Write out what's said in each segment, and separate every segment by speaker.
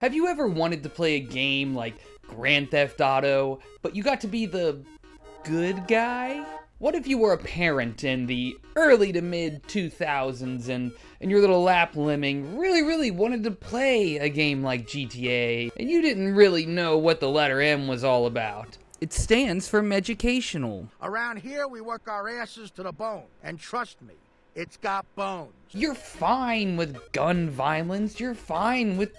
Speaker 1: Have you ever wanted to play a game like Grand Theft Auto, but you got to be the good guy? What if you were a parent in the early to mid 2000s and your little lap lemming really wanted to play a game like GTA and you didn't really know what the letter M was all about? It stands for educational.
Speaker 2: Around here, we work our asses to the bone. And trust me, it's got bones.
Speaker 1: You're fine with gun violence. You're fine with,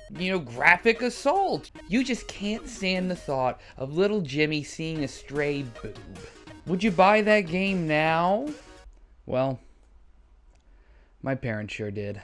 Speaker 1: graphic assault. You just can't stand the thought of little Jimmy seeing a stray boob. Would you buy that game now? Well, my parents sure did.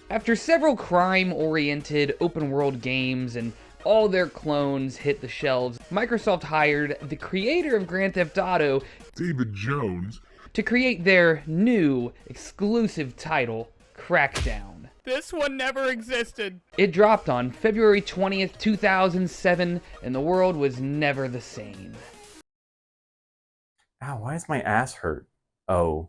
Speaker 1: After several crime-oriented open-world games and all their clones hit the shelves, Microsoft hired the creator of Grand Theft Auto,
Speaker 3: David Jones,
Speaker 1: to create their new exclusive title, Crackdown.
Speaker 4: This one never existed.
Speaker 1: It dropped on February 20th, 2007, and the world was never the same.
Speaker 5: Ow, why is my ass hurt? Oh.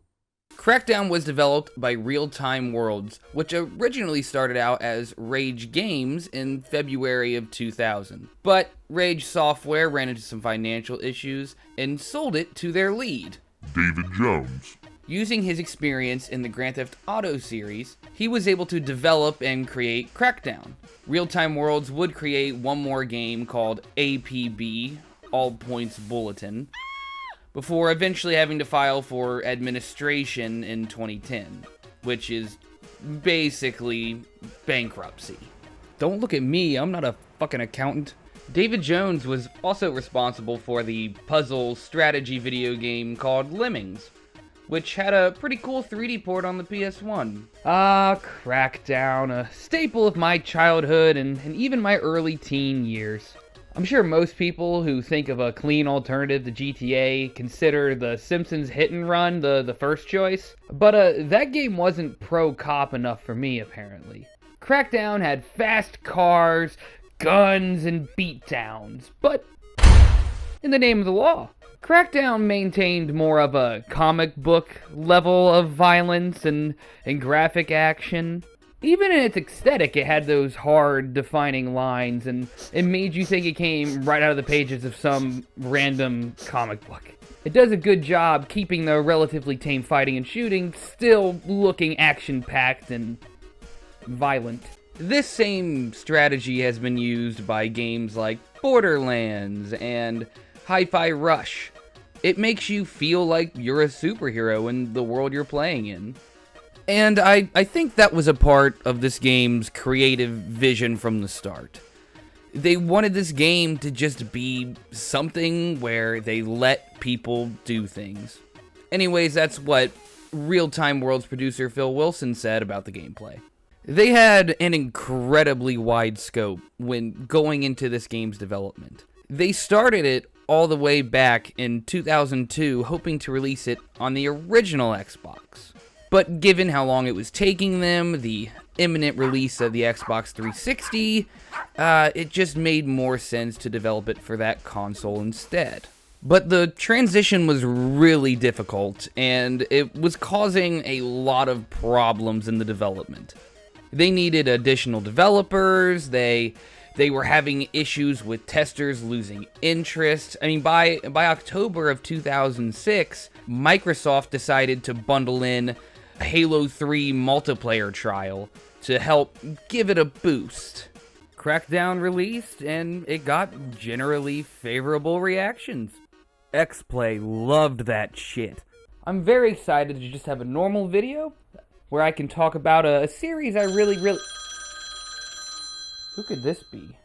Speaker 1: Crackdown was developed by Real Time Worlds, which originally started out as Rage Games in February of 2000. But Rage Software ran into some financial issues and sold it to their lead,
Speaker 3: David Jones.
Speaker 1: Using his experience in the Grand Theft Auto series, he was able to develop and create Crackdown. Real Time Worlds would create one more game called APB, All Points Bulletin, before eventually having to file for administration in 2010, which is basically bankruptcy. Don't look at me, I'm not a fucking accountant. David Jones was also responsible for the puzzle strategy video game called Lemmings, which had a pretty cool 3D port on the PS1. Crackdown, a staple of my childhood and even my early teen years. I'm sure most people who think of a clean alternative to GTA consider The Simpsons Hit and Run the first choice, but that game wasn't pro-cop enough for me, apparently. Crackdown had fast cars, guns, and beatdowns, but in the name of the law. Crackdown maintained more of a comic book level of violence and graphic action. Even in its aesthetic, it had those hard, defining lines, and it made you think it came right out of the pages of some random comic book. It does a good job keeping the relatively tame fighting and shooting still looking action-packed and violent. This same strategy has been used by games like Borderlands and Hi-Fi Rush. It makes you feel like you're a superhero in the world you're playing in. And I think that was a part of this game's creative vision from the start. They wanted this game to just be something where they let people do things. Anyways, that's what Real Time Worlds producer Phil Wilson said about the gameplay. They had an incredibly wide scope when going into this game's development. They started it all the way back in 2002, hoping to release it on the original Xbox. But given how long it was taking them, the imminent release of the Xbox 360, it just made more sense to develop it for that console instead. But the transition was really difficult, and it was causing a lot of problems in the development. They needed additional developers, they were having issues with testers losing interest. I mean, by October of 2006, Microsoft decided to bundle in Halo 3 multiplayer trial to help give it a boost. Crackdown released, and it got generally favorable reactions. X-Play loved that shit. I'm very excited to just have a normal video where I can talk about a series I really... Who could this be?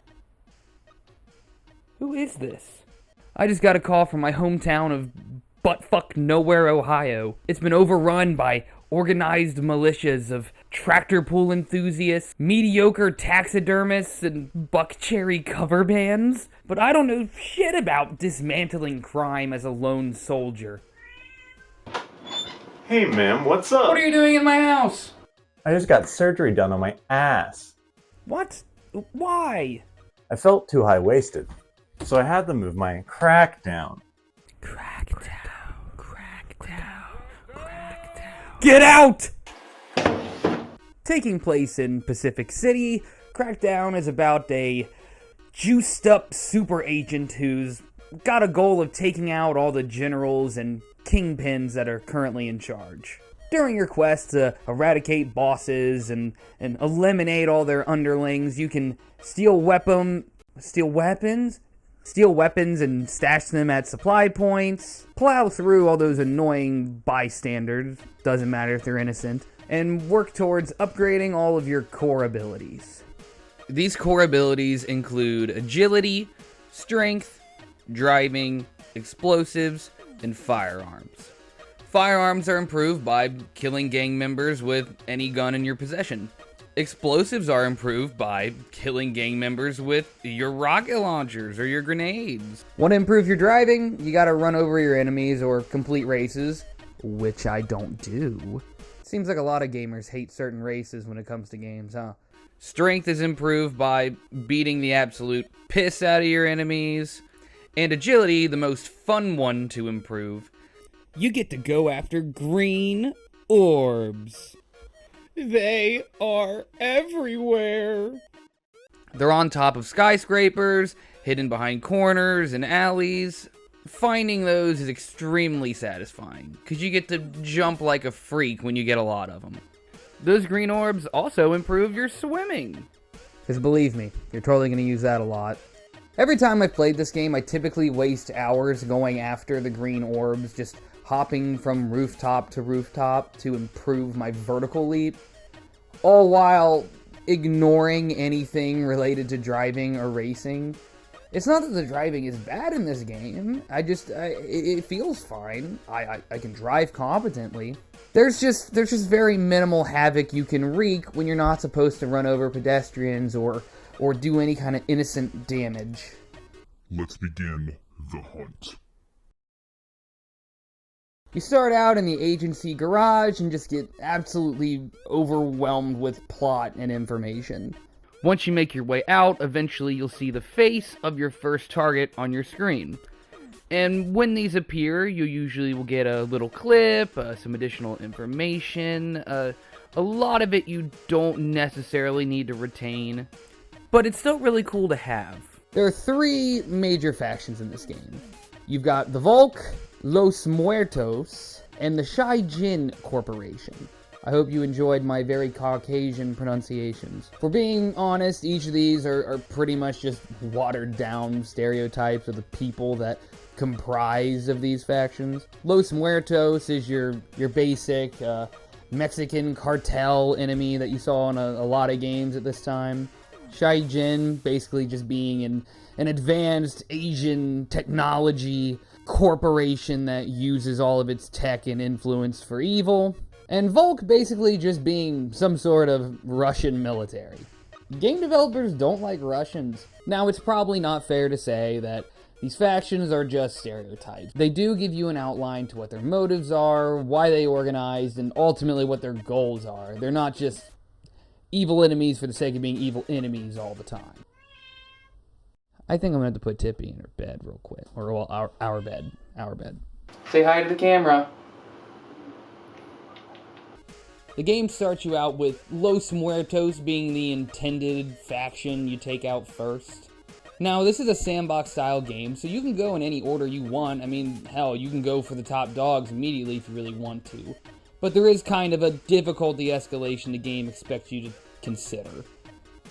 Speaker 1: Who is this? I just got a call from my hometown of buttfuck nowhere, Ohio. It's been overrun by organized militias of tractor pull enthusiasts, mediocre taxidermists, and buckcherry cover bands. But I don't know shit about dismantling crime as a lone soldier.
Speaker 5: Hey, ma'am, what's up?
Speaker 1: What are you doing in my house?
Speaker 5: I just got surgery done on my ass.
Speaker 1: What? Why?
Speaker 5: I felt too high-waisted, so I had to move my crack down.
Speaker 1: Crack. Get out! Taking place in Pacific City, Crackdown is about a juiced up super agent who's got a goal of taking out all the generals and kingpins that are currently in charge. During your quest to eradicate bosses and eliminate all their underlings, you can steal weapons and stash them at supply points, plow through all those annoying bystanders, doesn't matter if they're innocent, and work towards upgrading all of your core abilities. These core abilities include agility, strength, driving, explosives, and firearms. Firearms are improved by killing gang members with any gun in your possession. Explosives are improved by killing gang members with your rocket launchers or your grenades. Want to improve your driving? You gotta run over your enemies or complete races, which I don't do. Seems like a lot of gamers hate certain races when it comes to games, huh? Strength is improved by beating the absolute piss out of your enemies. And agility, the most fun one to improve, you get to go after green orbs.
Speaker 4: They are everywhere.
Speaker 1: They're on top of skyscrapers, hidden behind corners and alleys. Finding those is extremely satisfying, because you get to jump like a freak when you get a lot of them. Those green orbs also improve your swimming. Because believe me, you're totally going to use that a lot. Every time I've played this game, I typically waste hours going after the green orbs, just hopping from rooftop to rooftop to improve my vertical leap, all while ignoring anything related to driving or racing. It's not that the driving is bad in this game, it feels fine. I can drive competently. There's just very minimal havoc you can wreak when you're not supposed to run over pedestrians or do any kind of innocent damage.
Speaker 3: Let's begin the hunt.
Speaker 1: You start out in the agency garage and just get absolutely overwhelmed with plot and information. Once you make your way out, eventually you'll see the face of your first target on your screen. And when these appear, you usually will get a little clip, some additional information. A lot of it you don't necessarily need to retain, but it's still really cool to have. There are three major factions in this game. You've got the Volk, Los Muertos, and the Shyen Corporation. I hope you enjoyed my very Caucasian pronunciations. For being honest, each of these are pretty much just watered down stereotypes of the people that comprise of these factions. Los Muertos is your basic Mexican cartel enemy that you saw in a lot of games at this time. Shyen basically just being an advanced Asian technology corporation that uses all of its tech and influence for evil. And Volk basically just being some sort of Russian military. Game developers don't like Russians. Now, it's probably not fair to say that these factions are just stereotypes. They do give you an outline to what their motives are, why they organized, and ultimately what their goals are. They're not just evil enemies for the sake of being evil enemies all the time. I think I'm going to have to put Tippy in her bed real quick. Or, well, our bed. Say hi to the camera. The game starts you out with Los Muertos being the intended faction you take out first. Now, this is a sandbox-style game, so you can go in any order you want. I mean, hell, you can go for the top dogs immediately if you really want to. But there is kind of a difficulty escalation the game expects you to consider.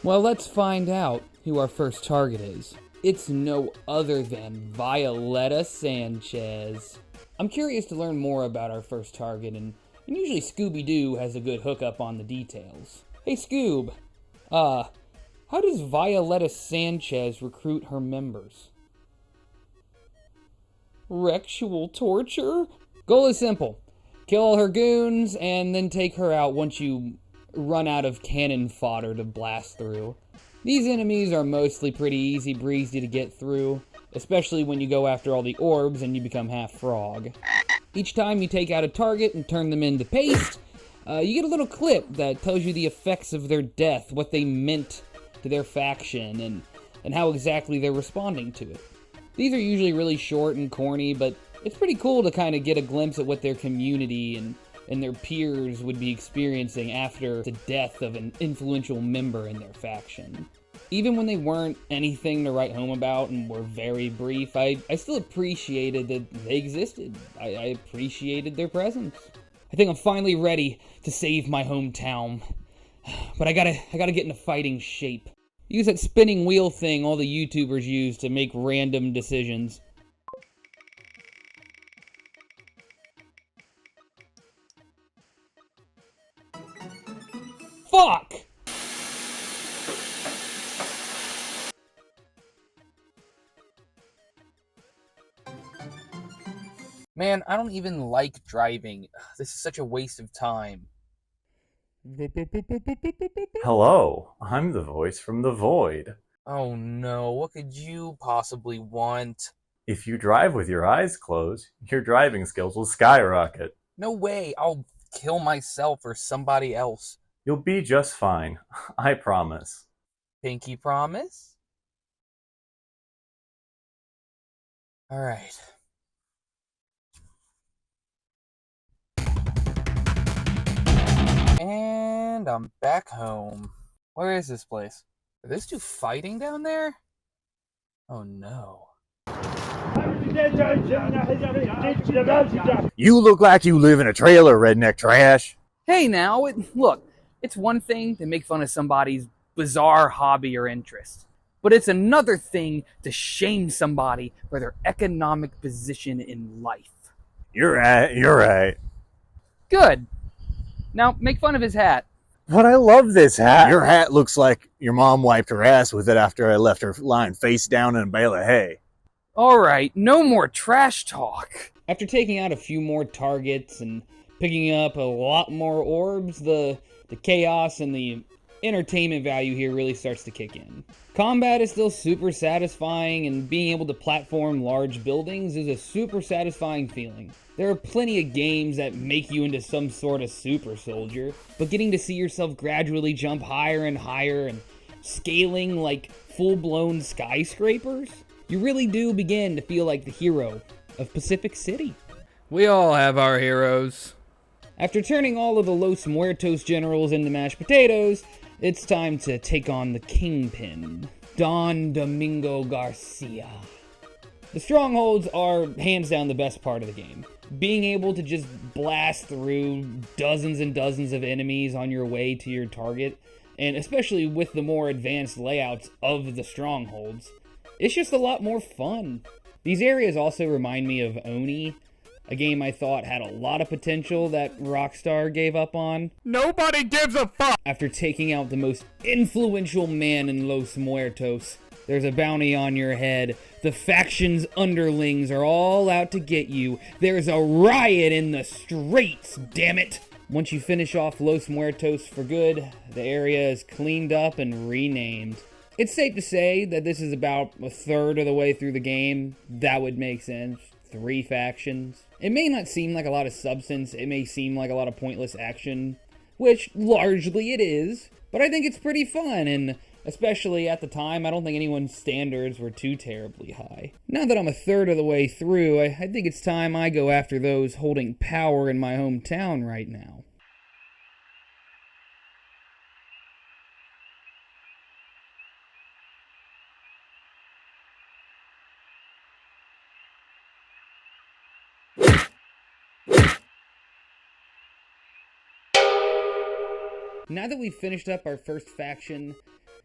Speaker 1: Well, let's find out who our first target is. It's no other than Violetta Sanchez. I'm curious to learn more about our first target, and usually Scooby-Doo has a good hookup on the details. Hey Scoob, how does Violetta Sanchez recruit her members? Rexual torture? Goal is simple. Kill all her goons, and then take her out once you run out of cannon fodder to blast through. These enemies are mostly pretty easy breezy to get through, especially when you go after all the orbs and you become half frog. Each time you take out a target and turn them into paste, you get a little clip that tells you the effects of their death, what they meant to their faction, and how exactly they're responding to it. These are usually really short and corny, but it's pretty cool to kind of get a glimpse at what their community and
Speaker 4: and their peers would be experiencing after the death of an influential member in their faction. Even when they weren't anything to write home about and were very brief, I still appreciated that they existed. I appreciated their presence. I think I'm finally ready to save my hometown. But I gotta get into fighting shape. Use that spinning wheel thing all the YouTubers use to make random decisions. Fuck!
Speaker 1: Man, I don't even like driving. This is such a waste of time.
Speaker 5: Hello, I'm the voice from the void.
Speaker 1: Oh no, what could you possibly want?
Speaker 5: If you drive with your eyes closed, your driving skills will skyrocket.
Speaker 1: No way, I'll kill myself or somebody else.
Speaker 5: You'll be just fine, I promise.
Speaker 1: Pinky promise? Alright. And I'm back home. Where is this place? Are those two fighting down there? Oh no.
Speaker 6: You look like you live in a trailer, redneck trash.
Speaker 1: Hey now, look, it's one thing to make fun of somebody's bizarre hobby or interest, but it's another thing to shame somebody for their economic position in life.
Speaker 6: You're right.
Speaker 1: Good. Now, make fun of his hat.
Speaker 6: But I love this hat. Your hat looks like your mom wiped her ass with it after I left her lying face down in a bale of hay.
Speaker 1: Alright, no more trash talk.
Speaker 4: After taking out a few more targets and picking up a lot more orbs, the chaos and the entertainment value here really starts to kick in. Combat is still super satisfying, and being able to platform large buildings is a super satisfying feeling. There are plenty of games that make you into some sort of super soldier, but getting to see yourself gradually jump higher and higher and scaling like full-blown skyscrapers, you really do begin to feel like the hero of Pacific City.
Speaker 1: We all have our heroes.
Speaker 4: After turning all of the Los Muertos generals into mashed potatoes, it's time to take on the Kingpin, Don Domingo Garcia. The strongholds are hands down the best part of the game. Being able to just blast through dozens and dozens of enemies on your way to your target, and especially with the more advanced layouts of the strongholds, it's just a lot more fun. These areas also remind me of Oni, a game I thought had a lot of potential that Rockstar gave up on.
Speaker 6: Nobody gives a fuck!
Speaker 4: After taking out the most influential man in Los Muertos, there's a bounty on your head. The faction's underlings are all out to get you. There's a riot in the streets, damn it! Once you finish off Los Muertos for good, the area is cleaned up and renamed. It's safe to say that this is about a third of the way through the game. That would make sense. 3 factions. It may not seem like a lot of substance, it may seem like a lot of pointless action, which largely it is, but I think it's pretty fun, and especially at the time, I don't think anyone's standards were too terribly high. Now that I'm a third of the way through, I think it's time I go after those holding power in my hometown right now. Now that we've finished up our first faction,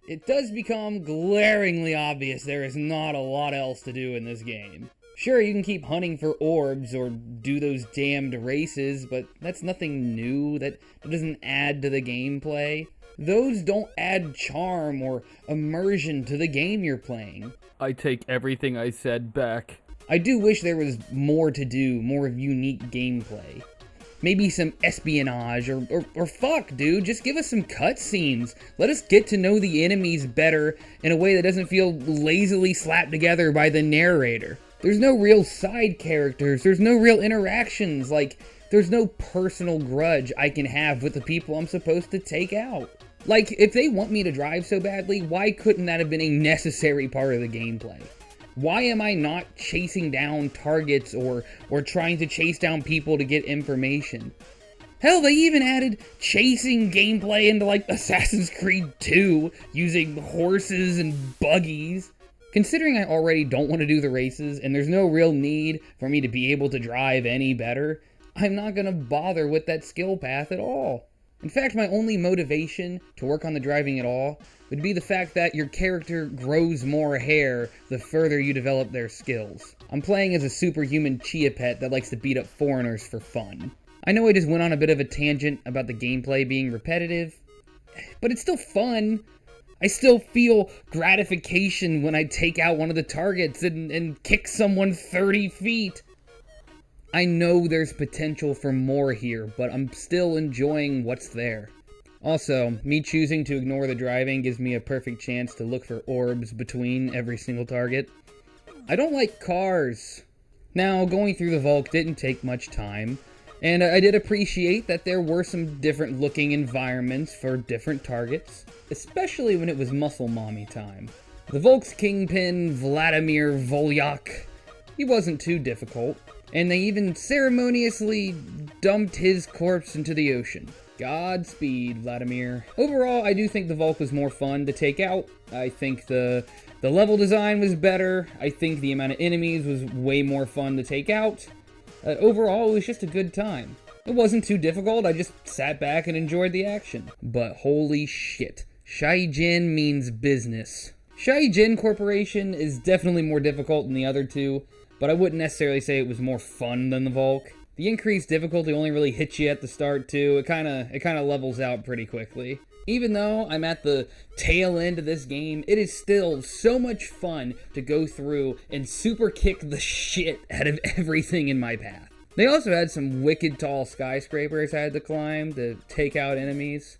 Speaker 4: it does become glaringly obvious there is not a lot else to do in this game. Sure, you can keep hunting for orbs or do those damned races, but that's nothing new. That doesn't add to the gameplay. Those don't add charm or immersion to the game you're playing.
Speaker 1: I take everything I said back.
Speaker 4: I do wish there was more to do, more unique gameplay. Maybe some espionage, or fuck, dude, just give us some cutscenes. Let us get to know the enemies better in a way that doesn't feel lazily slapped together by the narrator. There's no real side characters, there's no real interactions, like, there's no personal grudge I can have with the people I'm supposed to take out. Like, if they want me to drive so badly, why couldn't that have been a necessary part of the gameplay? Why am I not chasing down targets or trying to chase down people to get information? Hell, they even added chasing gameplay into like Assassin's Creed 2 using horses and buggies. Considering I already don't want to do the races and there's no real need for me to be able to drive any better, I'm not going to bother with that skill path at all. In fact, my only motivation to work on the driving at all would be the fact that your character grows more hair the further you develop their skills. I'm playing as a superhuman chia pet that likes to beat up foreigners for fun. I know I just went on a bit of a tangent about the gameplay being repetitive, but it's still fun. I still feel gratification when I take out one of the targets and kick someone 30 feet. I know there's potential for more here, but I'm still enjoying what's there. Also, me choosing to ignore the driving gives me a perfect chance to look for orbs between every single target. I don't like cars. Now, going through the Volk didn't take much time, and I did appreciate that there were some different looking environments for different targets, especially when it was muscle mommy time. The Volk's kingpin, Vladimir Volyak, he wasn't too difficult, and they even ceremoniously dumped his corpse into the ocean. Godspeed, Vladimir. Overall, I do think the Volk was more fun to take out. I think the level design was better. I think the amount of enemies was way more fun to take out. Overall, it was just a good time. It wasn't too difficult, I just sat back and enjoyed the action. But holy shit, Shyen means business. Shyen Corporation is definitely more difficult than the other two, but I wouldn't necessarily say it was more fun than the Volk. The increased difficulty only really hits you at the start too. It kind of levels out pretty quickly. Even though I'm at the tail end of this game, it is still so much fun to go through and super kick the shit out of everything in my path. They also had some wicked tall skyscrapers I had to climb to take out enemies.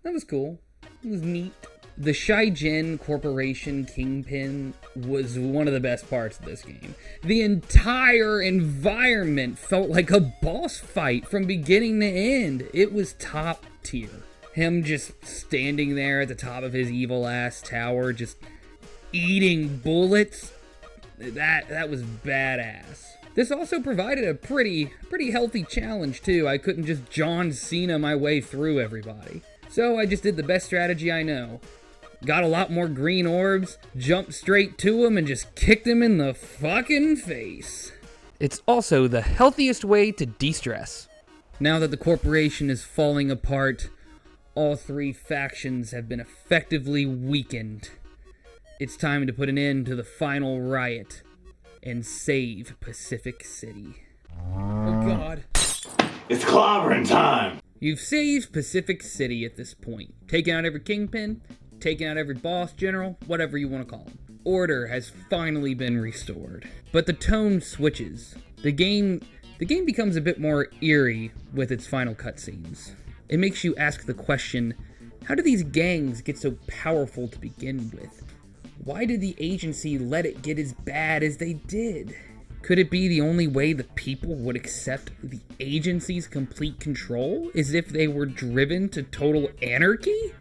Speaker 4: That was cool. It was neat. The Shyen Corporation Kingpin was one of the best parts of this game. The entire environment felt like a boss fight from beginning to end. It was top tier. Him just standing there at the top of his evil ass tower, just eating bullets. That was badass. This also provided a pretty healthy challenge too. I couldn't just John Cena my way through everybody. So I just did the best strategy I know. Got a lot more green orbs, jumped straight to him, and just kicked him in the fucking face.
Speaker 1: It's also the healthiest way to de-stress.
Speaker 4: Now that the corporation is falling apart, all three factions have been effectively weakened. It's time to put an end to the final riot and save Pacific City. Oh god.
Speaker 5: It's clobbering time!
Speaker 4: You've saved Pacific City at this point. Taken out every kingpin, taking out every boss general, whatever you want to call them. Order has finally been restored. But the tone switches. The game becomes a bit more eerie with its final cutscenes. It makes you ask the question, how do these gangs get so powerful to begin with? Why did the agency let it get as bad as they did? Could it be the only way the people would accept the agency's complete control is if they were driven to total anarchy?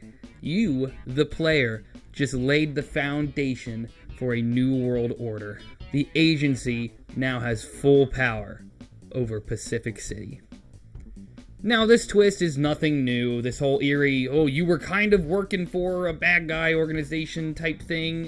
Speaker 4: You, the player, just laid the foundation for a new world order. The agency now has full power over Pacific City. Now, this twist is nothing new. This whole eerie, oh, you were kind of working for a bad guy organization type thing,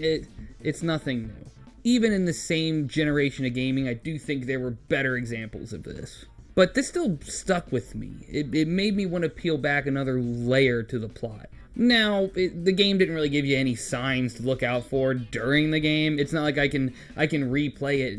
Speaker 4: it's nothing new. Even in the same generation of gaming, I do think there were better examples of this. But this still stuck with me. It made me want to peel back another layer to the plot. Now, the game didn't really give you any signs to look out for during the game. It's not like I can replay it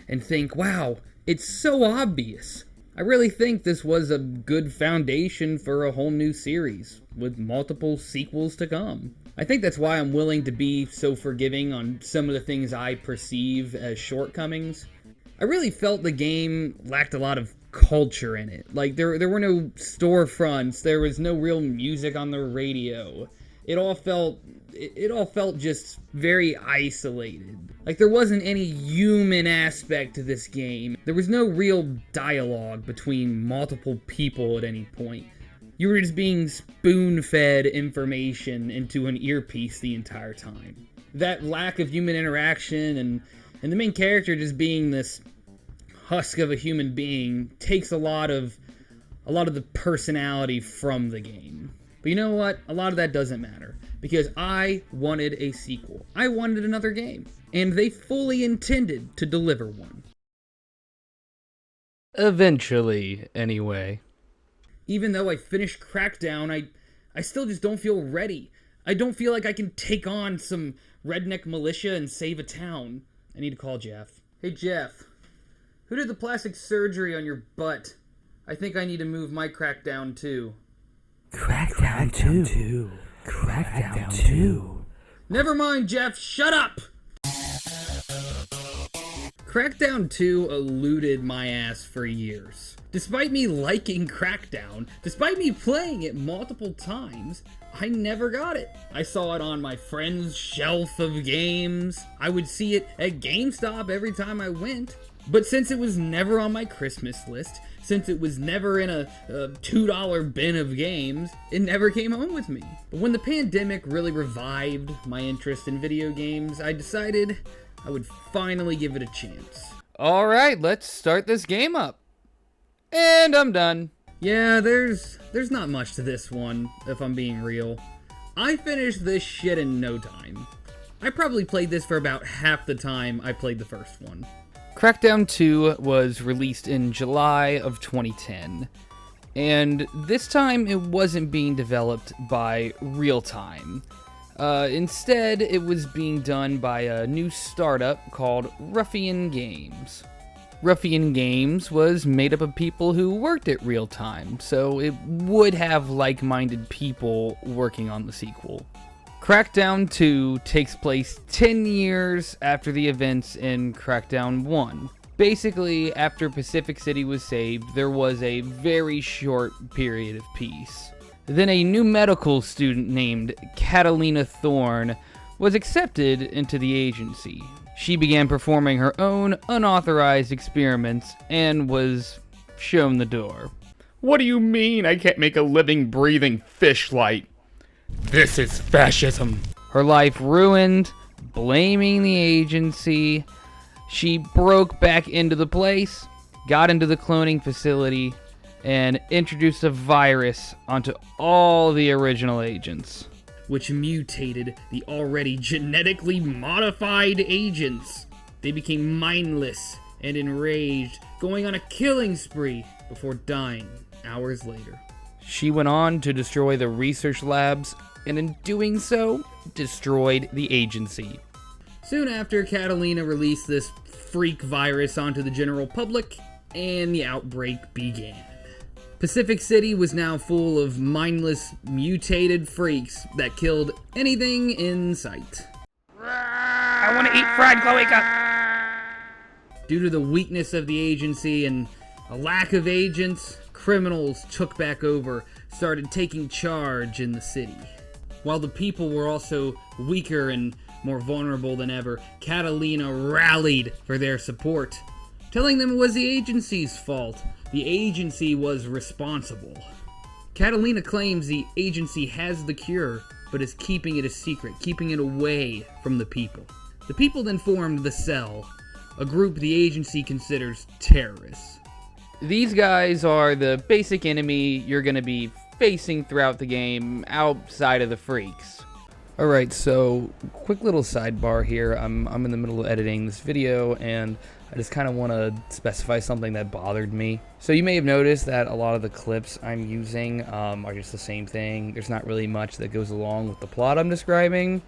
Speaker 4: and think, wow, it's so obvious. I really think this was a good foundation for a whole new series, with multiple sequels to come. I think that's why I'm willing to be so forgiving on some of the things I perceive as shortcomings. I really felt the game lacked a lot of culture in it. Like, there were no storefronts, there was no real music on the radio. It all felt just very isolated. Like, there wasn't any human aspect to this game. There was no real dialogue between multiple people at any point. You were just being spoon-fed information into an earpiece the entire time. That lack of human interaction and the main character just being this husk of a human being takes a lot of a lot of the personality from the game. But you know what? A lot of that doesn't matter, because I wanted a sequel. I wanted another game, and they fully intended to deliver one.
Speaker 1: Eventually, anyway.
Speaker 4: Even though I finished Crackdown, I still just don't feel ready. I don't feel like I can take on some redneck militia and save a town. I need to call Jeff. Hey Jeff, who did the plastic surgery on your butt? I think I need to move my Crackdown too.
Speaker 7: Crackdown 2. Crackdown 2.
Speaker 4: Never mind, Jeff, shut up! Crackdown 2 eluded my ass for years. Despite me liking Crackdown, despite me playing it multiple times, I never got it. I saw it on my friend's shelf of games. I would see it at GameStop every time I went. But since it was never on my Christmas list, since it was never in a $2 bin of games, it never came home with me. But when the pandemic really revived my interest in video games, I decided I would finally give it a chance.
Speaker 1: Alright, let's start this game up. And I'm done.
Speaker 4: Yeah, there's not much to this one, if I'm being real. I finished this shit in no time. I probably played this for about half the time I played the first one.
Speaker 1: Crackdown 2 was released in July of 2010, and this time it wasn't being developed by Real Time. Instead, it was being done by a new startup called Ruffian Games. Ruffian Games was made up of people who worked at Real Time, so it would have like-minded people working on the sequel. Crackdown 2 takes place 10 years after the events in Crackdown 1. Basically, after Pacific City was saved, there was a very short period of peace. Then a new medical student named Catalina Thorne was accepted into the agency. She began performing her own unauthorized experiments and was shown the door.
Speaker 8: What do you mean I can't make a living, breathing fish light? This is fascism.
Speaker 1: Her life ruined, blaming the agency. She broke back into the place, got into the cloning facility, and introduced a virus onto all the original agents,
Speaker 4: which mutated the already genetically modified agents. They became mindless and enraged, going on a killing spree before dying hours later.
Speaker 1: She went on to destroy the research labs, and in doing so, destroyed the agency.
Speaker 4: Soon after, Catalina released this freak virus onto the general public, and the outbreak began. Pacific City was now full of mindless, mutated freaks that killed anything in sight.
Speaker 8: I want to eat fried cloaca.
Speaker 4: Due to the weakness of the agency and a lack of agents, criminals took back over, started taking charge in the city. While the people were also weaker and more vulnerable than ever, Catalina rallied for their support, telling them it was the agency's fault. The agency was responsible. Catalina claims the agency has the cure, but is keeping it a secret, keeping it away from the people. The people then formed the Cell, a group the agency considers terrorists.
Speaker 1: These guys are the basic enemy you're going to be facing throughout the game outside of the freaks. Alright, so quick little sidebar here. I'm in the middle of editing this video, and I just kind of want to specify something that bothered me. So you may have noticed that a lot of the clips I'm using are just the same thing. There's not really much that goes along with the plot I'm describing,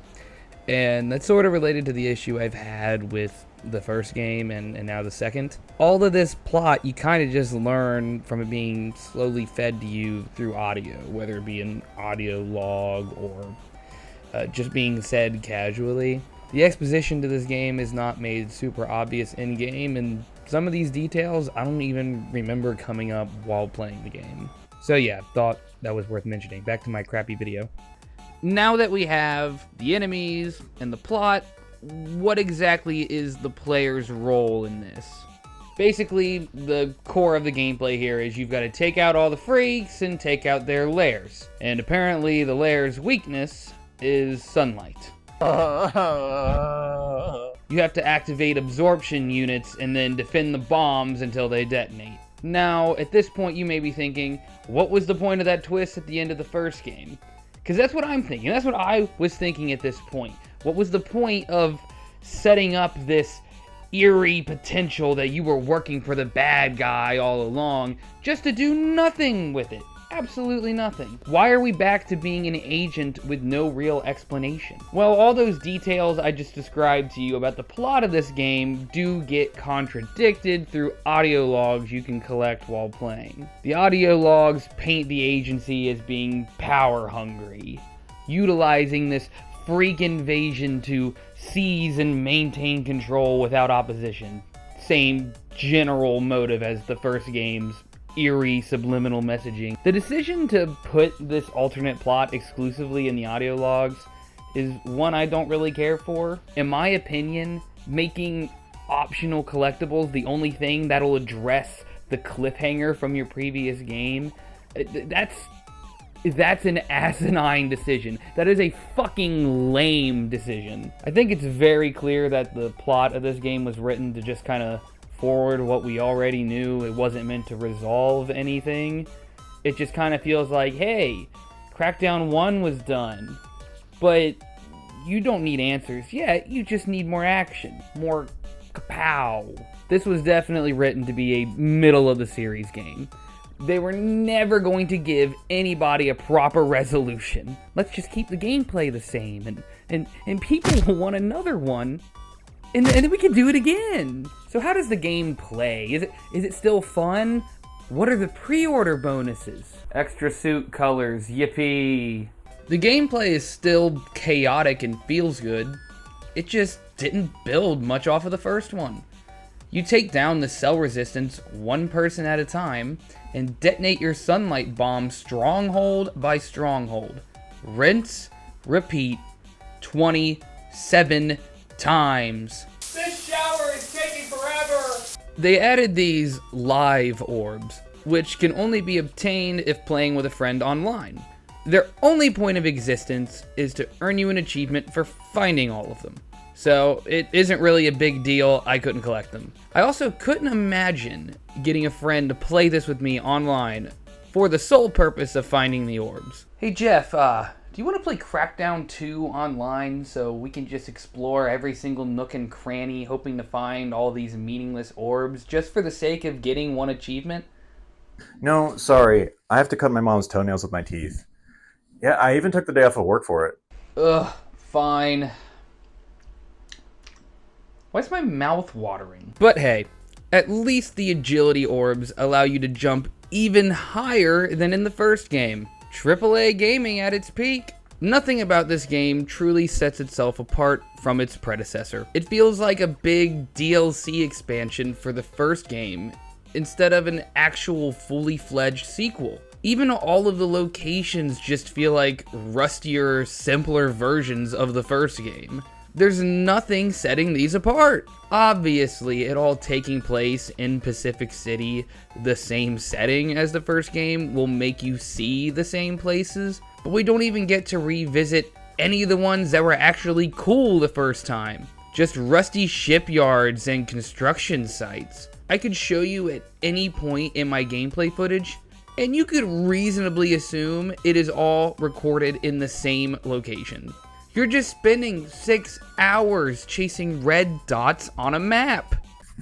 Speaker 1: and that's sort of related to the issue I've had with the first game and now the second. All of this plot you kind of just learn from it being slowly fed to you through audio, whether it be an audio log or just being said casually. The exposition to this game is not made super obvious in-game, and some of these details I don't even remember coming up while playing the game. So yeah, thought that was worth mentioning. Back to my crappy video. Now that we have the enemies and the plot, what exactly is the player's role in this? Basically, the core of the gameplay here is you've got to take out all the freaks and take out their lairs. And apparently the lair's weakness is sunlight. You have to activate absorption units and then defend the bombs until they detonate.
Speaker 4: Now, at this point, you may be thinking, what was the point of that twist at the end of the first game? Because that's what I'm thinking. That's what I was thinking at this point. What was the point of setting up this eerie potential that you were working for the bad guy all along, just to do nothing with it? Absolutely nothing. Why are we back to being an agent with no real explanation? Well, all those details I just described to you about the plot of this game do get contradicted through audio logs you can collect while playing. The audio logs paint the agency as being power hungry, utilizing this freak invasion to seize and maintain control without opposition. Same general motive as the first game's eerie subliminal messaging. The decision to put this alternate plot exclusively in the audio logs is one I don't really care for. In my opinion, making optional collectibles the only thing that'll address the cliffhanger from your previous game, that's an asinine decision. That is a fucking lame decision. I think it's very clear that the plot of this game was written to just kind of forward what we already knew. It wasn't meant to resolve anything. It just kind of feels like, hey, Crackdown 1 was done, but you don't need answers yet. You just need more action, more kapow. This was definitely written to be a middle of the series game. They were never going to give anybody a proper resolution. Let's just keep the gameplay the same, and people will want another one, and then we can do it again. So how does the game play? Is it still fun? What are the pre-order bonuses? Extra suit colors, yippee. The gameplay is still chaotic and feels good. It just didn't build much off of the first one. You take down the cell resistance one person at a time and detonate your sunlight bomb stronghold by stronghold. Rinse, repeat, 27 times.
Speaker 1: This shower is taking forever!
Speaker 4: They added these live orbs, which can only be obtained if playing with a friend online. Their only point of existence is to earn you an achievement for finding all of them. So it isn't really a big deal. I couldn't collect them. I also couldn't imagine getting a friend to play this with me online for the sole purpose of finding the orbs. Hey Jeff, do you want to play Crackdown 2 online so we can just explore every single nook and cranny hoping to find all these meaningless orbs just for the sake of getting one achievement?
Speaker 5: No, sorry. I have to cut my mom's toenails with my teeth. Yeah, I even took the day off of work for it.
Speaker 4: Ugh, fine. Why's my mouth watering? But hey, at least the agility orbs allow you to jump even higher than in the first game. AAA gaming at its peak. Nothing about this game truly sets itself apart from its predecessor. It feels like a big DLC expansion for the first game instead of an actual fully fledged sequel. Even all of the locations just feel like rustier, simpler versions of the first game. There's nothing setting these apart. Obviously, it all taking place in Pacific City, the same setting as the first game, will make you see the same places, but we don't even get to revisit any of the ones that were actually cool the first time. Just rusty shipyards and construction sites. I could show you at any point in my gameplay footage, and you could reasonably assume it is all recorded in the same location. You're just spending 6 hours chasing red dots on a map.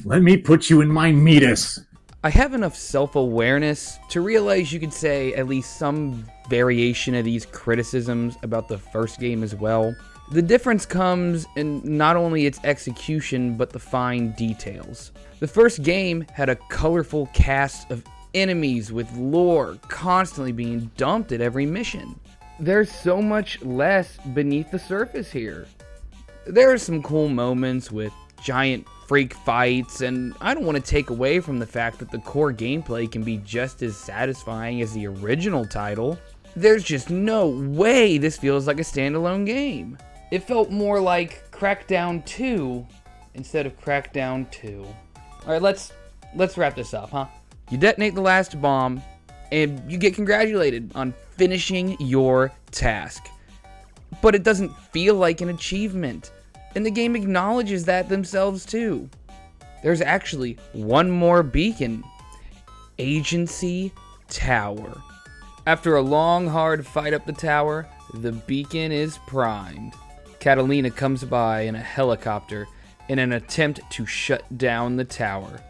Speaker 6: Let me put you in my meatus.
Speaker 4: I have enough self-awareness to realize you could say at least some variation of these criticisms about the first game as well. The difference comes in not only its execution, but the fine details. The first game had a colorful cast of enemies with lore constantly being dumped at every mission. There's so much less beneath the surface here. There are some cool moments with giant freak fights, and I don't want to take away from the fact that the core gameplay can be just as satisfying as the original title. There's just no way this feels like a standalone game. It felt more like Crackdown 2 instead of Crackdown 2. Alright, let's wrap this up, huh? You detonate the last bomb, and you get congratulated on finishing your task. But it doesn't feel like an achievement, and the game acknowledges that themselves too. There's actually one more beacon,
Speaker 1: Agency Tower. After a long, hard fight up the tower, the beacon is primed. Catalina comes by in a helicopter in an attempt to shut down the tower.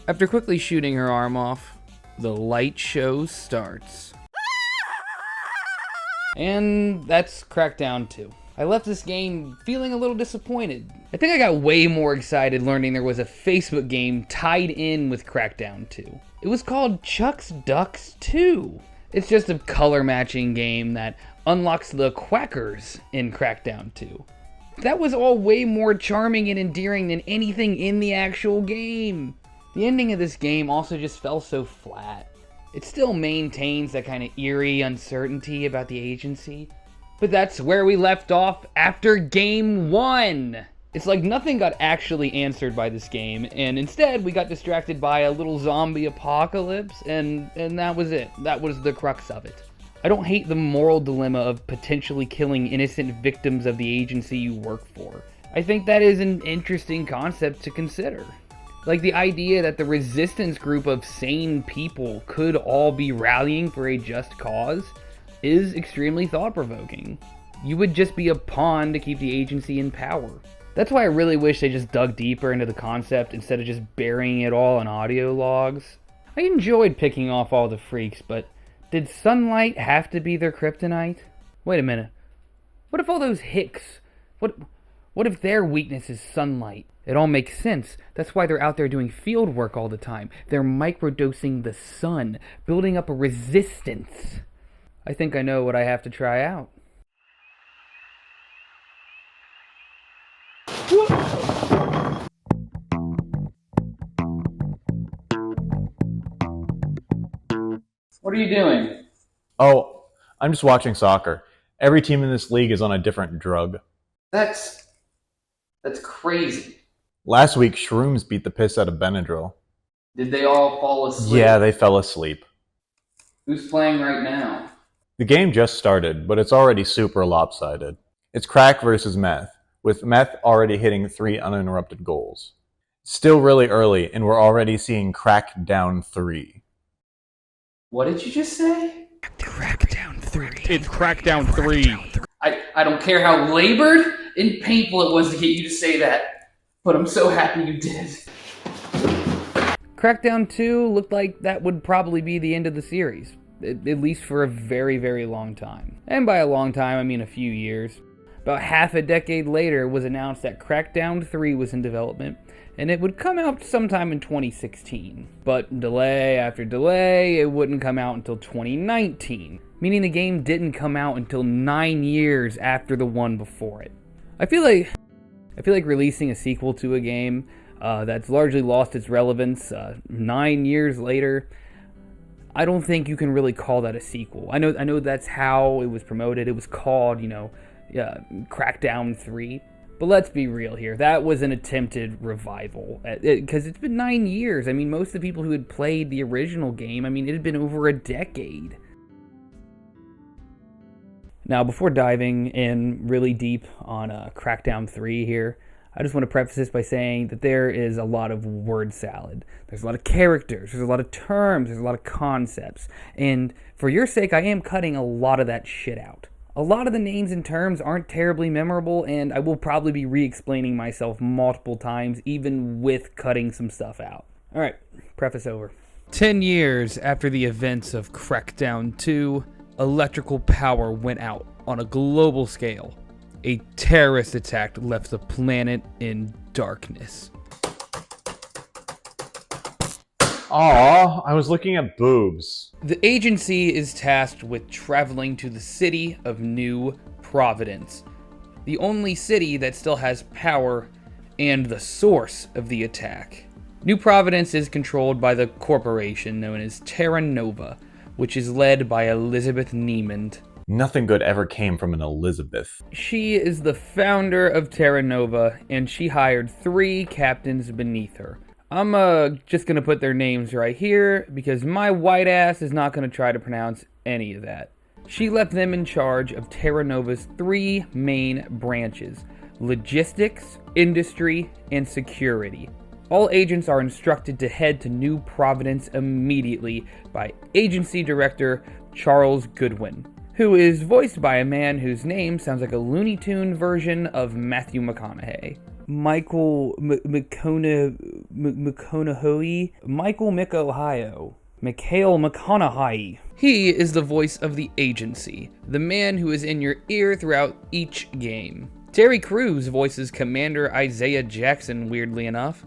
Speaker 1: After quickly shooting her arm off, the light show starts. And that's Crackdown 2. I left this game feeling a little disappointed. I think I got way more excited learning there was a Facebook game tied in with Crackdown 2. It was called Chuck's Ducks 2. It's just a color matching game that unlocks the quackers in Crackdown 2. That was all way more charming and endearing than anything in the actual game. The ending of this game also just fell so flat. It still maintains that kind of eerie uncertainty about the agency, but that's where we left off after game 1. It's like nothing got actually answered by this game, and instead we got distracted by a little zombie apocalypse, and that was it. That was the crux of it. I don't hate the moral dilemma of potentially killing innocent victims of the agency you work for. I think that is an interesting concept to consider. Like the idea that the resistance group of sane people could all be rallying for a just cause is extremely thought-provoking. You would just be a pawn to keep the agency in power. That's why I really wish they just dug deeper into the concept instead of just burying it all in audio logs. I enjoyed picking off all the freaks, but did sunlight have to be their kryptonite? Wait a minute. What if all those hicks? What if their weakness is sunlight? It all makes sense. That's why they're out there doing field work all the time. They're microdosing the sun, building up a resistance. I think I know what I have to try out. What are you doing?
Speaker 5: Oh, I'm just watching soccer. Every team in this league is on a different drug.
Speaker 1: That's crazy.
Speaker 5: Last week, shrooms beat the piss out of Benadryl.
Speaker 1: Did they all fall asleep?
Speaker 5: Yeah, they fell asleep.
Speaker 1: Who's playing right now?
Speaker 5: The game just started, but it's already super lopsided. It's crack versus meth, with meth already hitting 3 uninterrupted goals. Still really early, and we're already seeing Crackdown 3.
Speaker 1: What did you just say?
Speaker 7: Crackdown 3.
Speaker 8: It's Crackdown 3.
Speaker 1: I don't care how labored and painful it was to get you to say that, but I'm so happy you did. Crackdown 2 looked like that would probably be the end of the series, at least for a very, very long time. And by a long time, I mean a few years. About half a decade later, it was announced that Crackdown 3 was in development, and it would come out sometime in 2016. But delay after delay, it wouldn't come out until 2019, meaning the game didn't come out until 9 years after the one before it. I feel like releasing a sequel to a game that's largely lost its relevance 9 years later, I don't think you can really call that a sequel. I know that's how it was promoted. It was called, Crackdown 3. But let's be real here. That was an attempted revival. Because it's been 9 years. I mean, most of the people who had played the original game, it had been over a decade. Now, before diving in really deep on Crackdown 3 here, I just want to preface this by saying that there is a lot of word salad. There's a lot of characters, there's a lot of terms, there's a lot of concepts. And for your sake, I am cutting a lot of that shit out. A lot of the names and terms aren't terribly memorable, and I will probably be re-explaining myself multiple times, even with cutting some stuff out. Alright, preface over. 10 years after the events of Crackdown 2, electrical power went out on a global scale. A terrorist attack left the planet in darkness.
Speaker 5: Aw, I was looking at boobs.
Speaker 1: The agency is tasked with traveling to the city of New Providence, the only city that still has power and the source of the attack. New Providence is controlled by the corporation known as Terra Nova, which is led by Elizabeth Niemand.
Speaker 5: Nothing good ever came from an Elizabeth.
Speaker 1: She is the founder of Terra Nova, and she hired 3 captains beneath her. I'm just gonna put their names right here, because my white ass is not gonna try to pronounce any of that. She left them in charge of Terra Nova's 3 main branches: logistics, industry, and security. All agents are instructed to head to New Providence immediately by Agency Director Charles Goodwin, who is voiced by a man whose name sounds like a Looney Tune version of Matthew McConaughey. Michael McConaughey? Michael McOhio. Mikhail McConaughey. He is the voice of the Agency, the man who is in your ear throughout each game. Terry Crews voices Commander Isaiah Jackson, weirdly enough,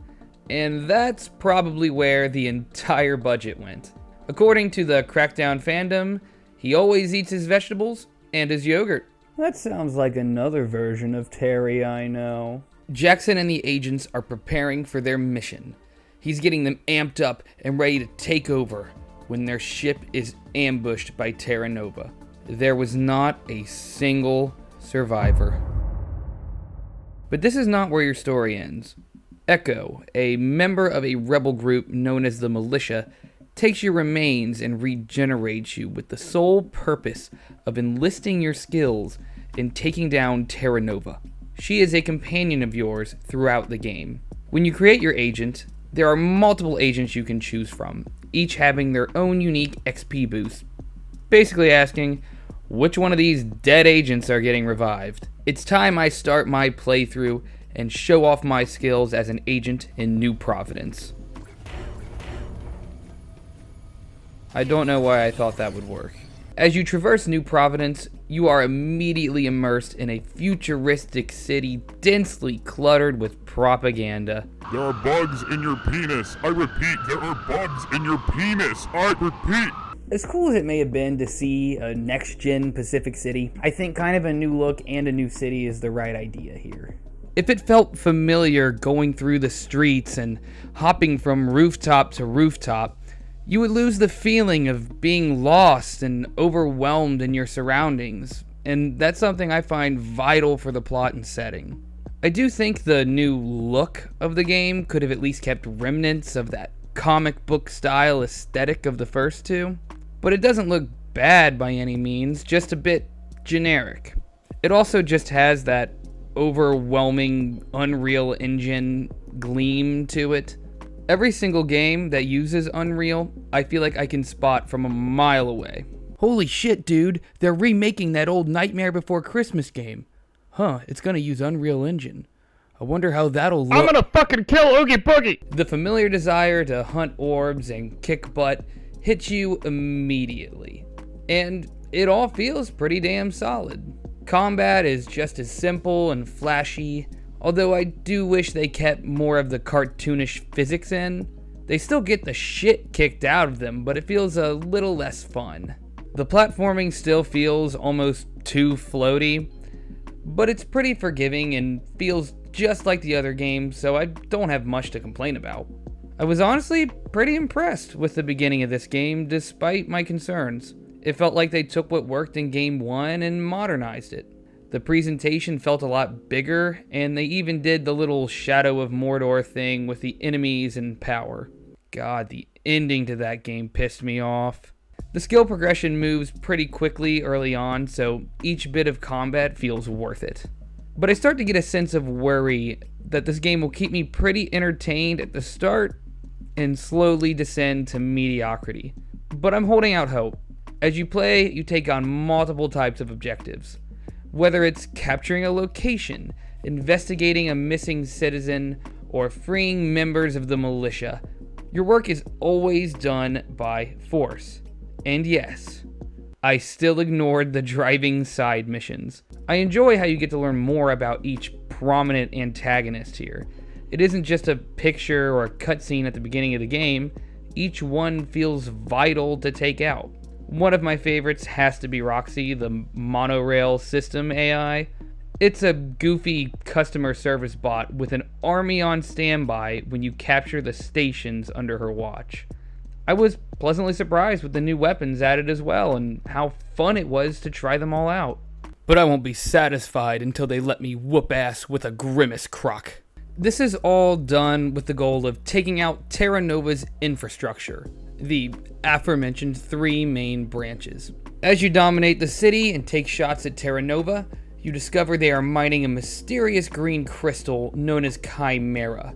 Speaker 1: and that's probably where the entire budget went. According to the Crackdown fandom, he always eats his vegetables and his yogurt.
Speaker 4: That sounds like another version of Terry I know.
Speaker 1: Jackson and the agents are preparing for their mission. He's getting them amped up and ready to take over when their ship is ambushed by Terra Nova. There was not a single survivor. But this is not where your story ends. Echo, a member of a rebel group known as the Militia, takes your remains and regenerates you with the sole purpose of enlisting your skills in taking down Terra Nova. She is a companion of yours throughout the game. When you create your agent, there are multiple agents you can choose from, each having their own unique XP boost. Basically asking, which one of these dead agents are getting revived? It's time I start my playthrough and show off my skills as an agent in New Providence. I don't know why I thought that would work. As you traverse New Providence, you are immediately immersed in a futuristic city densely cluttered with propaganda.
Speaker 3: There are bugs in your penis. I repeat, there are bugs in your penis. I repeat.
Speaker 4: As cool as it may have been to see a next-gen Pacific City, I think kind of a new look and a new city is the right idea here.
Speaker 1: If it felt familiar going through the streets and hopping from rooftop to rooftop, you would lose the feeling of being lost and overwhelmed in your surroundings, and that's something I find vital for the plot and setting. I do think the new look of the game could have at least kept remnants of that comic book style aesthetic of the first two, but it doesn't look bad by any means, just a bit generic. It also just has that overwhelming Unreal Engine gleam to it. Every single game that uses Unreal, I feel like I can spot from a mile away. Holy shit, dude, they're remaking that old Nightmare Before Christmas game. Huh, it's gonna use Unreal Engine. I wonder how that'll look.
Speaker 8: I'm gonna fucking kill Oogie Boogie!
Speaker 1: The familiar desire to hunt orbs and kick butt hits you immediately. And it all feels pretty damn solid. Combat is just as simple and flashy, although I do wish they kept more of the cartoonish physics in. They still get the shit kicked out of them, but it feels a little less fun. The platforming still feels almost too floaty, but it's pretty forgiving and feels just like the other games, so I don't have much to complain about. I was honestly pretty impressed with the beginning of this game, despite my concerns. It felt like they took what worked in Game 1 and modernized it. The presentation felt a lot bigger, and they even did the little Shadow of Mordor thing with the enemies and power. God, the ending to that game pissed me off. The skill progression moves pretty quickly early on, so each bit of combat feels worth it. But I start to get a sense of worry that this game will keep me pretty entertained at the start and slowly descend to mediocrity. But I'm holding out hope. As you play, you take on multiple types of objectives. Whether it's capturing a location, investigating a missing citizen, or freeing members of the militia, your work is always done by force. And yes, I still ignored the driving side missions. I enjoy how you get to learn more about each prominent antagonist here. It isn't just a picture or a cutscene at the beginning of the game. Each one feels vital to take out. One of my favorites has to be Roxy, the monorail system AI. It's a goofy customer service bot with an army on standby when you capture the stations under her watch. I was pleasantly surprised with the new weapons added as well and how fun it was to try them all out. But I won't be satisfied until they let me whoop ass with a Grimace croc. This is all done with the goal of taking out Terra Nova's infrastructure, the aforementioned three main branches. As you dominate the city and take shots at Terra Nova, you discover they are mining a mysterious green crystal known as Chimera.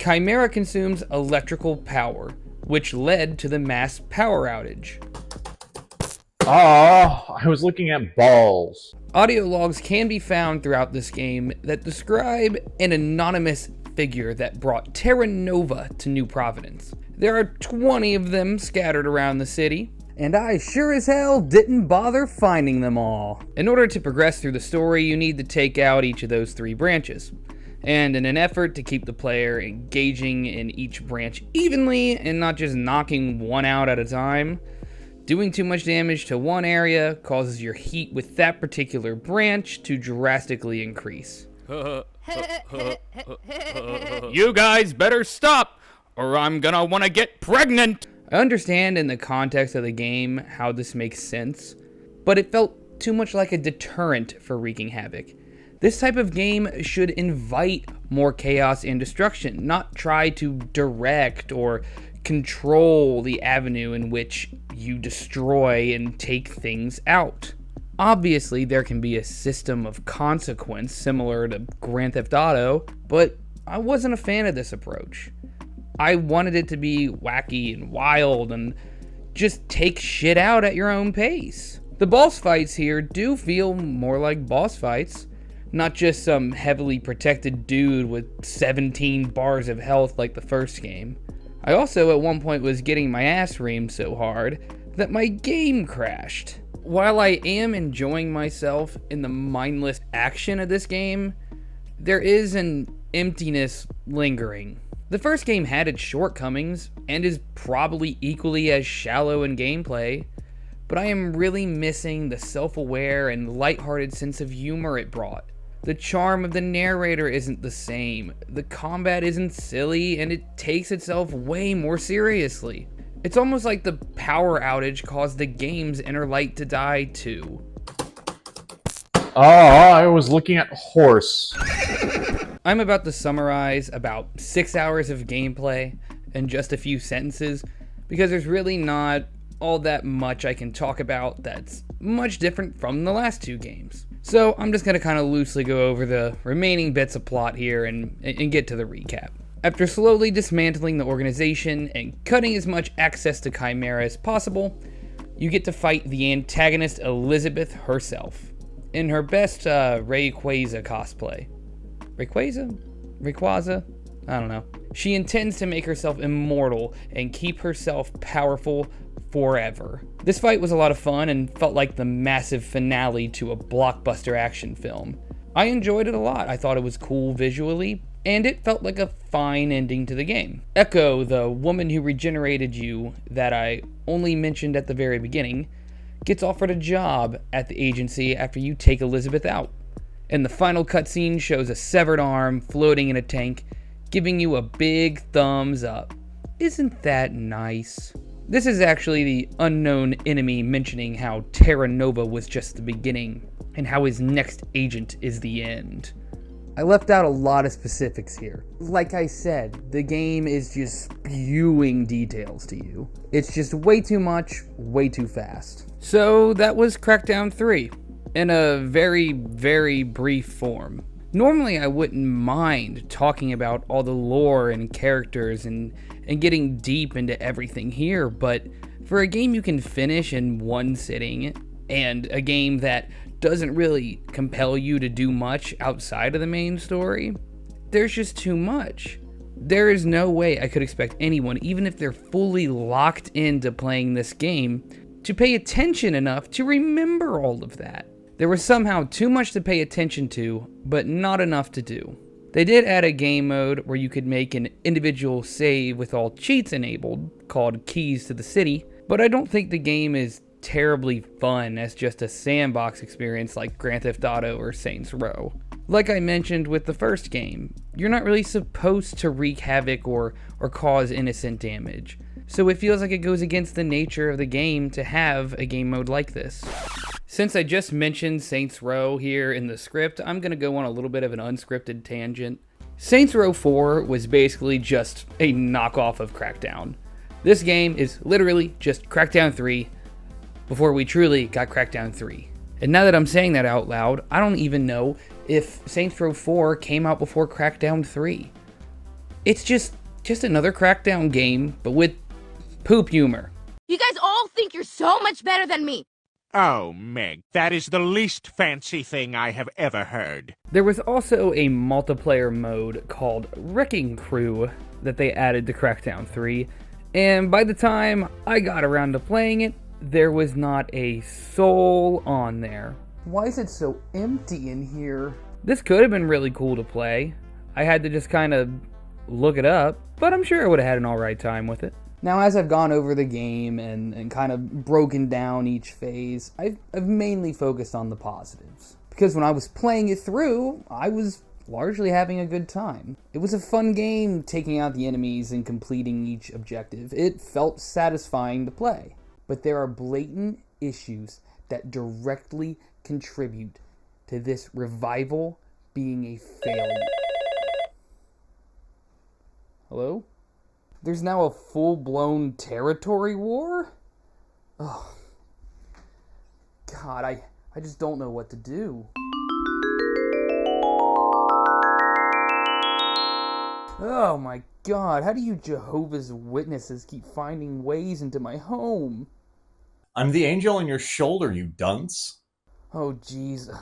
Speaker 1: Chimera consumes electrical power, which led to the mass power outage.
Speaker 5: I was looking at balls.
Speaker 1: Audio logs can be found throughout this game that describe an anonymous figure that brought Terra Nova to New Providence. There are 20 of them scattered around the city, and I sure as hell didn't bother finding them all. In order to progress through the story, you need to take out each of those 3 branches. And in an effort to keep the player engaging in each branch evenly and not just knocking one out at a time, doing too much damage to one area causes your heat with that particular branch to drastically increase.
Speaker 8: You guys better stop, or I'm gonna wanna get pregnant!
Speaker 1: I understand in the context of the game how this makes sense, but it felt too much like a deterrent for wreaking havoc. This type of game should invite more chaos and destruction, not try to direct or control the avenue in which you destroy and take things out. Obviously, there can be a system of consequence similar to Grand Theft Auto, but I wasn't a fan of this approach. I wanted it to be wacky and wild and just take shit out at your own pace. The boss fights here do feel more like boss fights, not just some heavily protected dude with 17 bars of health like the first game. I also at one point was getting my ass reamed so hard that my game crashed. While I am enjoying myself in the mindless action of this game, there is an emptiness lingering. The first game had its shortcomings and is probably equally as shallow in gameplay, but I am really missing the self-aware and lighthearted sense of humor it brought. The charm of the narrator isn't the same, the combat isn't silly, and it takes itself way more seriously. It's almost like the power outage caused the game's inner light to die too.
Speaker 5: I was looking at horse.
Speaker 1: I'm about to summarize about 6 hours of gameplay in just a few sentences, because there's really not all that much I can talk about that's much different from the last 2 games. So I'm just going to kind of loosely go over the remaining bits of plot here and get to the recap. After slowly dismantling the organization and cutting as much access to Chimera as possible, you get to fight the antagonist Elizabeth herself, in her best Rayquaza cosplay. Rayquaza? I don't know. She intends to make herself immortal and keep herself powerful forever. This fight was a lot of fun and felt like the massive finale to a blockbuster action film. I enjoyed it a lot. I thought it was cool visually, and it felt like a fine ending to the game. Echo, the woman who regenerated you that I only mentioned at the very beginning, gets offered a job at the agency after you take Elizabeth out. And the final cutscene shows a severed arm floating in a tank, giving you a big thumbs up. Isn't that nice? This is actually the unknown enemy mentioning how Terra Nova was just the beginning, and how his next agent is the end. I left out a lot of specifics here. Like I said, the game is just spewing details to you. It's just way too much, way too fast. So that was Crackdown 3, in a very, very brief form. Normally I wouldn't mind talking about all the lore and characters and getting deep into everything here, but for a game you can finish in one sitting, and a game that doesn't really compel you to do much outside of the main story, there's just too much. There is no way I could expect anyone, even if they're fully locked into playing this game, to pay attention enough to remember all of that. There was somehow too much to pay attention to, but not enough to do. They did add a game mode where you could make an individual save with all cheats enabled, called Keys to the City, but I don't think the game is terribly fun as just a sandbox experience like Grand Theft Auto or Saints Row. Like I mentioned with the first game, you're not really supposed to wreak havoc or cause innocent damage, so it feels like it goes against the nature of the game to have a game mode like this. Since I just mentioned Saints Row here in the script, I'm going to go on a little bit of an unscripted tangent. Saints Row 4 was basically just a knockoff of Crackdown. This game is literally just Crackdown 3 before we truly got Crackdown 3. And now that I'm saying that out loud, I don't even know if Saints Row 4 came out before Crackdown 3. It's just another Crackdown game, but with poop humor.
Speaker 9: You guys all think you're so much better than me.
Speaker 10: Oh, Meg, that is the least fancy thing I have ever heard.
Speaker 1: There was also a multiplayer mode called Wrecking Crew that they added to Crackdown 3, and by the time I got around to playing it, there was not a soul on there.
Speaker 4: Why is it so empty in here?
Speaker 1: This could have been really cool to play. I had to just kind of look it up, but I'm sure I would have had an alright time with it.
Speaker 4: Now, as I've gone over the game and kind of broken down each phase, I've mainly focused on the positives. Because when I was playing it through, I was largely having a good time. It was a fun game, taking out the enemies and completing each objective. It felt satisfying to play. But there are blatant issues that directly contribute to this revival being a failure. Hello? There's now a full-blown territory war? Oh. God, I just don't know what to do. Oh my God, how do you Jehovah's Witnesses keep finding ways into my home?
Speaker 5: I'm the angel on your shoulder, you dunce.
Speaker 4: Oh jeez,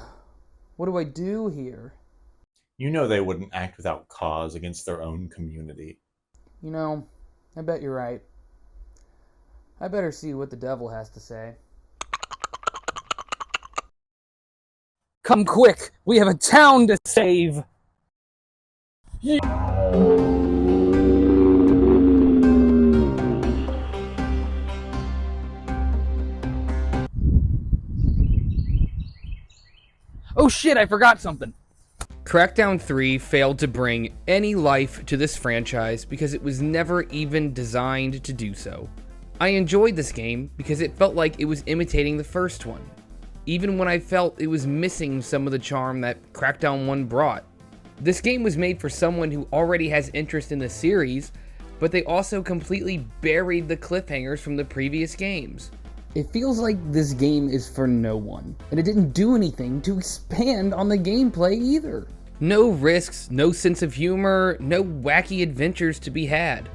Speaker 4: what do I do here?
Speaker 5: You know they wouldn't act without cause against their own community.
Speaker 4: You know, I bet you're right. I better see what the devil has to say. Come quick! We have a town to save! Oh shit, I forgot something!
Speaker 1: Crackdown 3 failed to bring any life to this franchise because it was never even designed to do so. I enjoyed this game because it felt like it was imitating the first one, even when I felt it was missing some of the charm that Crackdown 1 brought. This game was made for someone who already has interest in the series, but they also completely buried the cliffhangers from the previous games.
Speaker 4: It feels like this game is for no one, and it didn't do anything to expand on the gameplay either.
Speaker 1: No risks, no sense of humor, no wacky adventures to be had.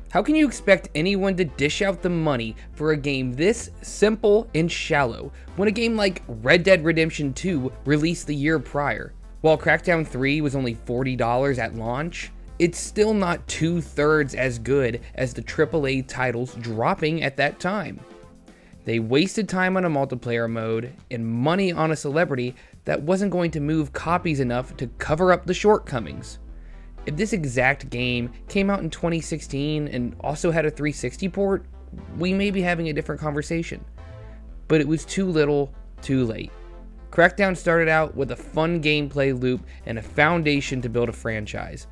Speaker 1: How can you expect anyone to dish out the money for a game this simple and shallow when a game like Red Dead Redemption 2 released the year prior? While Crackdown 3 was only $40 at launch, it's still not 2/3 as good as the AAA titles dropping at that time. They wasted time on a multiplayer mode and money on a celebrity that wasn't going to move copies enough to cover up the shortcomings. If this exact game came out in 2016 and also had a 360 port, we may be having a different conversation. But it was too little, too late. Crackdown started out with a fun gameplay loop and a foundation to build a franchise,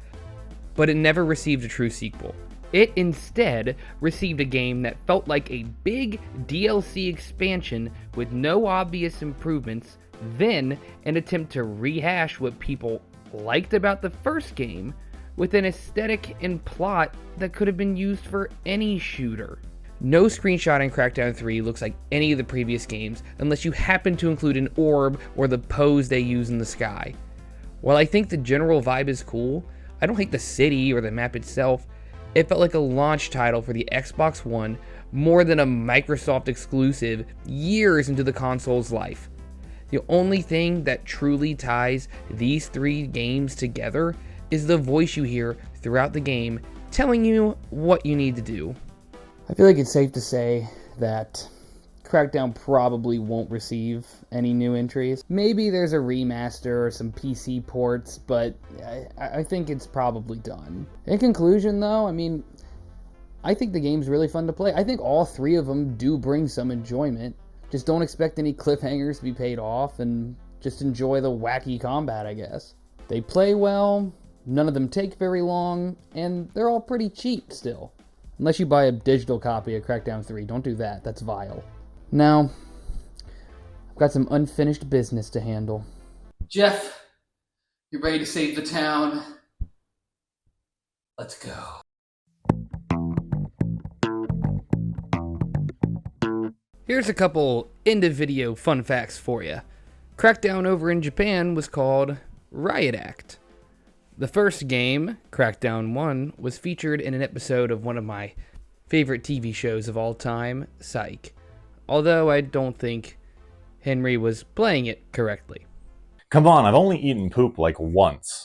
Speaker 1: but it never received a true sequel. It instead received a game that felt like a big DLC expansion with no obvious improvements, then an attempt to rehash what people liked about the first game with an aesthetic and plot that could have been used for any shooter. No screenshot in Crackdown 3 looks like any of the previous games unless you happen to include an orb or the pose they use in the sky. While I think the general vibe is cool, I don't hate the city or the map itself. It felt like a launch title for the Xbox One more than a Microsoft exclusive years into the console's life. The only thing that truly ties these three games together is the voice you hear throughout the game telling you what you need to do.
Speaker 4: I feel like it's safe to say that Crackdown probably won't receive any new entries. Maybe there's a remaster or some PC ports, but I think it's probably done. In conclusion, though, I think the game's really fun to play. I think all three of them do bring some enjoyment. Just don't expect any cliffhangers to be paid off, and just enjoy the wacky combat, I guess. They play well, none of them take very long, and they're all pretty cheap still. Unless you buy a digital copy of Crackdown 3, don't do that, that's vile. Now, I've got some unfinished business to handle. Jeff, you ready to save the town? Let's go.
Speaker 1: Here's a couple end-of-video fun facts for you. Crackdown over in Japan was called Riot Act. The first game, Crackdown 1, was featured in an episode of one of my favorite TV shows of all time, Psych. Although I don't think Henry was playing it correctly.
Speaker 5: Come on, I've only eaten poop like once.